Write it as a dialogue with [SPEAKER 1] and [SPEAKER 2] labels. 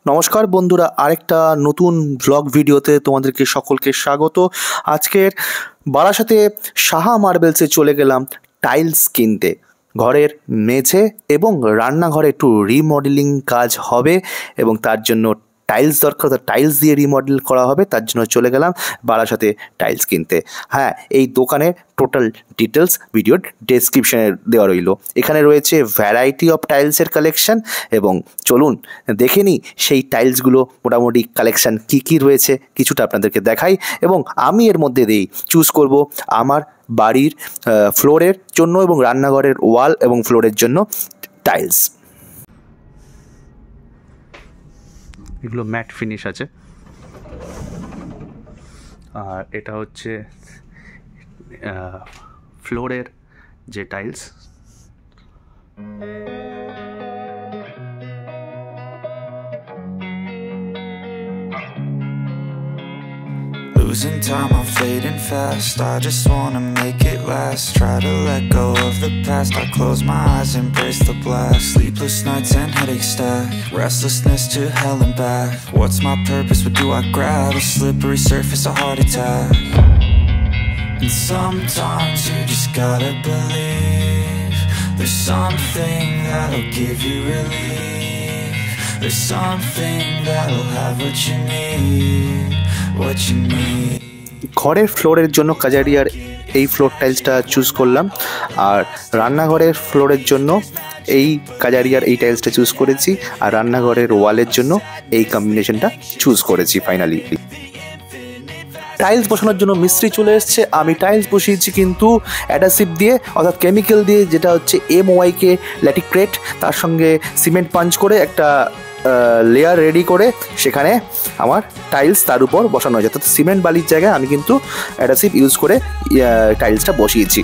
[SPEAKER 1] নমস্কার বন্ধুরা, আরেকটা নতুন ব্লগ ভিডিওতে তোমাদেরকে সকলকে স্বাগত। আজকের বারাসাতে সাহা মার্বেলসে চলে গেলাম টাইলস কিনতে। ঘরের মেঝে এবং রান্নাঘরে একটু রিমডেলিং কাজ হবে এবং তার জন্য টাইলস দরকার, টাইলস দিয়ে রিমডেল করা হবে, তার জন্য চলে গেলাম বারাসাতে টাইলস কিনতে। হ্যাঁ, এই দোকানের টোটাল ডিটেলস ভিডিওর ডেসক্রিপশানে দেওয়া রইল। এখানে রয়েছে ভ্যারাইটি অফ টাইলসের কালেকশান এবং চলুন দেখে নিই সেই টাইলসগুলো মোটামুটি কালেকশান কী কী রয়েছে কিছুটা আপনাদেরকে দেখাই এবং আমি এর মধ্যে দিয়েই চুজ করব আমার বাড়ির ফ্লোরের জন্য এবং রান্নাঘরের ওয়াল এবং ফ্লোরের জন্য টাইলস। এগুলো ম্যাট ফিনিশ আছে, আর এটা হচ্ছে ফ্লোরের যে tiles.
[SPEAKER 2] Losing time, I'm fading fast. I just wanna make it last. Try to let go of the past. I close my eyes, embrace the blast. Sleepless nights and headaches stack. Restlessness to hell and back. What's my purpose? What do I grab? A slippery surface, a heart attack. And sometimes you just gotta believe there's something that'll give you relief. There's something that'll have what you need.
[SPEAKER 1] ঘরের ফ্লোরের জন্য কাজারিয়ার এই floor টাইলসটা choose করলাম, আর রান্নাঘরের ফ্লোরের জন্য এই কাজারিয়ার এই টাইলসটা চুজ করেছি, আর রান্নাঘরের ওয়ালের জন্য এই কম্বিনেশনটা চুজ করেছি। ফাইনালি টাইলস বসানোর জন্য মিস্ত্রি চলে এসছে। আমি টাইলস বসিয়েছি কিন্তু অ্যাডাসিভ দিয়ে, অর্থাৎ কেমিক্যাল দিয়ে, যেটা হচ্ছে MOYK ল্যাটিক্রেট, তার সঙ্গে সিমেন্ট পাঞ্চ করে একটা লেয়ার রেডি করে সেখানে আমার টাইলস তার উপর বসানো হয়েছে। অর্থাৎ সিমেন্ট বালির জায়গায় আমি কিন্তু অ্যাডাসিভ ইউজ করে টাইলসটা বসিয়েছি।